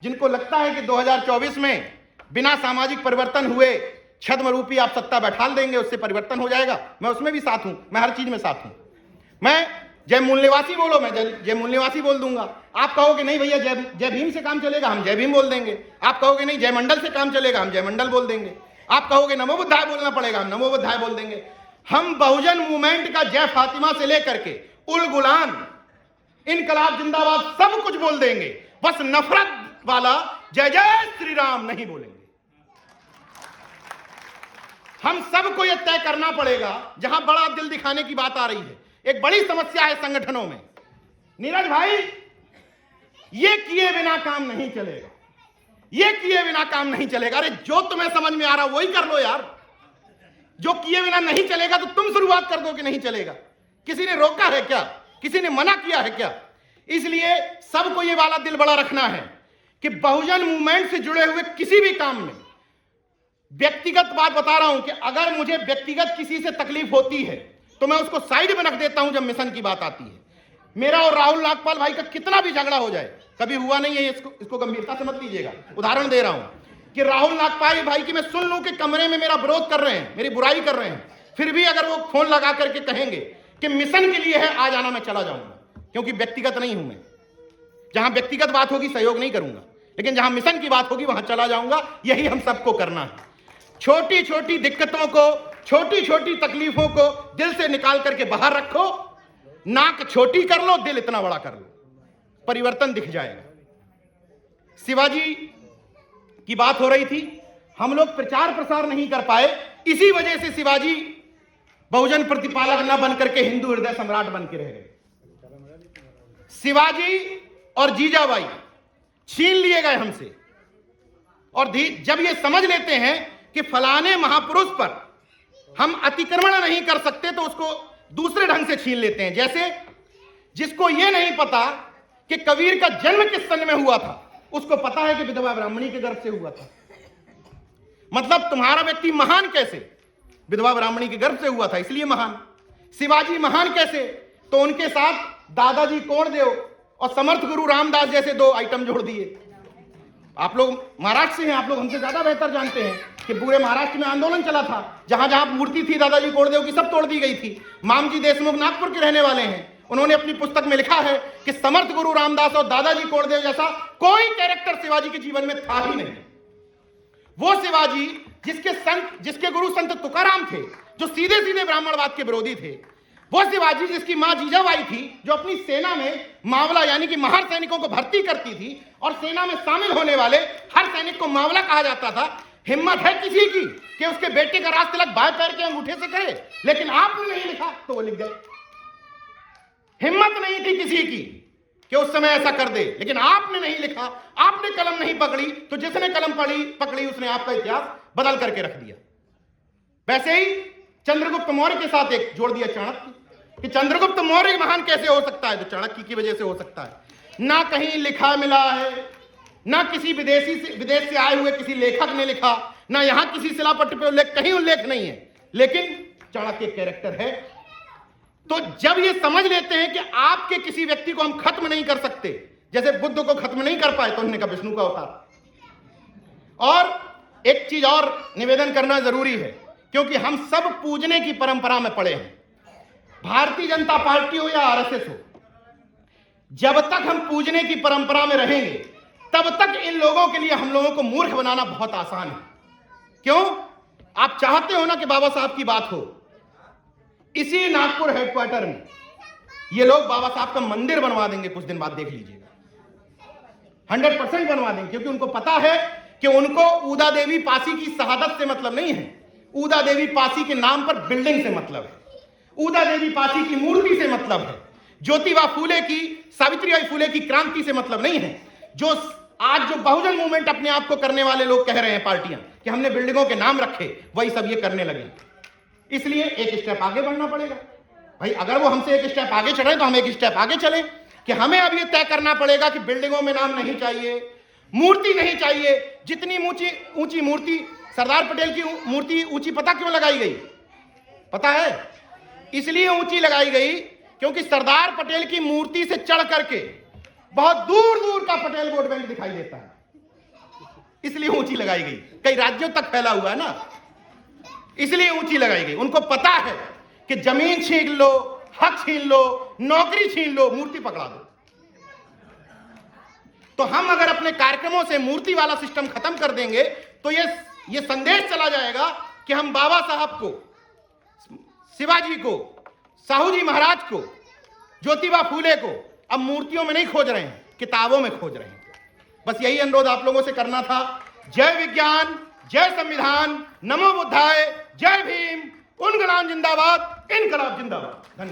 जिनको लगता है कि 2024 में बिना सामाजिक परिवर्तन हुए छद्म रूपी आप सत्ता बैठा देंगे, उससे परिवर्तन हो जाएगा, मैं उसमें भी साथ हूं, मैं हर चीज में साथ हूं। मैं जय मूल निवासी बोलो, मैं जय मूल निवासी बोल दूंगा। आप कहोगे नहीं भैया जय भीम से काम चलेगा, हम जय भीम बोल देंगे। आप कहोगे नहीं जय मंडल से काम चलेगा, हम जय मंडल बोल देंगे। आप कहोगे नमो बुद्धाय बोलना पड़ेगा, हम नमो बुद्धाय बोल देंगे। हम बहुजन मूवमेंट का जय फातिमा से लेकर के उल गुलान, इनकलाब जिंदाबाद सब कुछ बोल देंगे, बस नफरत वाला जय जय श्री राम नहीं बोलेंगे। हम सबको यह तय करना पड़ेगा। जहां बड़ा दिल दिखाने की बात आ रही है, एक बड़ी समस्या है संगठनों में। नीरज भाई, ये किए बिना काम नहीं चलेगा, ये किए बिना काम नहीं चलेगा। अरे जो तुम्हें समझ में आ रहा वही कर लो यार। जो किए बिना नहीं चलेगा तो तुम शुरुआत कर दो कि नहीं चलेगा। किसी ने रोका है क्या? किसी ने मना किया है क्या? इसलिए सबको ये वाला दिल बड़ा रखना है कि बहुजन मूवमेंट से जुड़े हुए किसी भी काम में, व्यक्तिगत बात बता रहा हूं कि अगर मुझे व्यक्तिगत किसी से तकलीफ होती है तो मैं उसको साइड में रख देता हूं जब मिशन की बात आती है। मेरा और राहुल नागपाल भाई का कितना भी झगड़ा हो जाए, कभी हुआ नहीं है, इसको गंभीरता से मत लीजिएगा। उदाहरण दे रहा हूं कि राहुल नागपाल भाई की मैं सुन लूं कि कमरे में मेरा विरोध कर रहे हैं, मेरी बुराई कर रहे हैं, फिर भी अगर वो फोन लगा करके कहेंगे कि मिशन के लिए है आ जाना, मैं चला जाऊंगा, क्योंकि व्यक्तिगत नहीं हूं मैं। जहां व्यक्तिगत बात होगी सहयोग नहीं करूंगा, लेकिन जहां मिशन की बात होगी वहां चला जाऊंगा। यही हम सबको करना है। छोटी छोटी दिक्कतों को, छोटी छोटी तकलीफों को दिल से निकाल करके बाहर रखो। नाक छोटी कर लो, दिल इतना बड़ा कर लो, परिवर्तन दिख जाएगा। शिवाजी की बात हो रही थी, हम लोग प्रचार प्रसार नहीं कर पाए, इसी वजह से शिवाजी बहुजन प्रतिपालक न बनकर के हिंदू हृदय सम्राट बन के रह गए। शिवाजी और जीजाबाई छीन लिए गए हमसे, और जब ये समझ लेते हैं कि फलाने महापुरुष पर हम अतिक्रमण नहीं कर सकते तो उसको दूसरे ढंग से छीन लेते हैं। जैसे जिसको ये नहीं पता कि कबीर का जन्म किस सन में हुआ था, उसको पता है कि विधवा ब्राह्मणी के गर्भ से हुआ था। मतलब तुम्हारा व्यक्ति महान कैसे? विधवा ब्राह्मणी के गर्भ से हुआ था, इसलिए महान। शिवाजी महान कैसे? तो उनके साथ दादाजी कोंडदेव और समर्थ गुरु रामदास जैसे दो आइटम जोड़ दिए। आप लोग महाराष्ट्र से हैं, आप लोग हमसे ज्यादा बेहतर जानते हैं कि पूरे महाराष्ट्र में आंदोलन चला था। जहां जहां मूर्ति थी दादाजी कोंडदेव की, सब तोड़ दी गई थी। मामजी देशमुख नागपुर के रहने वाले हैं, उन्होंने अपनी पुस्तक में लिखा है कि समर्थ गुरु रामदास और दादाजी कोंडदेव जैसा कोई कैरेक्टर शिवाजी के जीवन में था ही नहीं। वो शिवाजी जिसके गुरु संत तुकाराम थे, जो सीधे सीधे ब्राह्मणवाद के विरोधी थे। वो शिवाजी जिसकी मां जीजाबाई थी, जो अपनी सेना में मावला यानी कि महार सैनिकों को भर्ती करती थी, और सेना में शामिल होने वाले हर सैनिक को मावला कहा जाता था। हिम्मत है किसी की कि उसके बेटे का राज तिलक बाएं पैर के अंगूठे से करे? लेकिन आपने नहीं लिखा तो वो लिख गए। हिम्मत नहीं थी किसी की कि उस समय ऐसा कर दे, लेकिन आपने नहीं लिखा, आपने कलम नहीं पकड़ी, तो जिसने कलम पकड़ी उसने आपका इतिहास बदल करके रख दिया। वैसे ही चंद्रगुप्त मौर्य के साथ एक जोड़ दिया चाणक्य, कि चंद्रगुप्त मौर्य महान कैसे हो सकता है? तो चाणक्य की वजह से हो सकता है। ना कहीं लिखा मिला है, ना किसी विदेश से आए हुए किसी लेखक ने लिखा, ना यहां किसी शिलापट्ट पे उल्लेख, कहीं उल्लेख नहीं है, लेकिन चाणक्य कैरेक्टर है। तो जब ये समझ लेते हैं कि आपके किसी व्यक्ति को हम खत्म नहीं कर सकते, जैसे बुद्ध को खत्म नहीं कर पाए तो उन्होंने कहा विष्णु का अवतार। और एक चीज और निवेदन करना जरूरी है, क्योंकि हम सब पूजने की परंपरा में पड़े हैं, भारतीय जनता पार्टी हो या आरएसएस हो। जब तक हम पूजने की परंपरा में रहेंगे तब तक इन लोगों के लिए हम लोगों को मूर्ख बनाना बहुत आसान है। क्यों? आप चाहते हो ना कि बाबा साहब की बात हो। इसी नागपुर हेडक्वार्टर में ये लोग बाबा साहब का मंदिर बनवा देंगे, कुछ दिन बाद देख लीजिएगा। 100% बनवा देंगे, क्योंकि उनको पता है कि उनको ऊदा देवी पासी की शहादत से मतलब नहीं है, ऊदा देवी पासी के नाम पर बिल्डिंग से मतलब है, ऊदा देवी पासी की मूर्ति से मतलब है, ज्योतिबा फूले की, सावित्रीबाई फूले की क्रांति से मतलब नहीं है। जो आज जो बहुजन मूवमेंट अपने आप को करने वाले लोग कह रहे हैं, पार्टियां, कि हमने बिल्डिंगों के नाम रखे, वही सब ये करने लगे। इसलिए एक स्टेप आगे बढ़ना पड़ेगा भाई। अगर वो हमसे एक स्टेप आगे चढ़े तो हम एक स्टेप आगे चले, कि हमें अब ये तय करना पड़ेगा कि बिल्डिंगों में नाम नहीं चाहिए, मूर्ति नहीं चाहिए। जितनी ऊंची मूर्ति, सरदार पटेल की मूर्ति ऊंची पता क्यों लगाई गई? पता है? इसलिए ऊंची लगाई गई क्योंकि सरदार पटेल की मूर्ति से चढ़ करके बहुत दूर दूर का पटेल वोट बैंक दिखाई देता है। इसलिए ऊंची लगाई गई, कई राज्यों तक फैला हुआ है ना, इसलिए ऊंची लगाई गई। उनको पता है कि जमीन छीन लो, हक छीन लो, नौकरी छीन लो, मूर्ति पकड़ा दो। तो हम अगर अपने कार्यक्रमों से मूर्ति वाला सिस्टम खत्म कर देंगे तो ये संदेश चला जाएगा कि हम बाबा साहब को, शिवाजी को, साहू जी महाराज को, ज्योतिबा फूले को अब मूर्तियों में नहीं खोज रहे हैं, किताबों में खोज रहे हैं। बस यही अनुरोध आप लोगों से करना था। जय विज्ञान, जय संविधान, नमो बुद्धाय, जय भीम, उनगलाम जिंदाबाद, इनकलाब जिंदाबाद। धन्यवाद।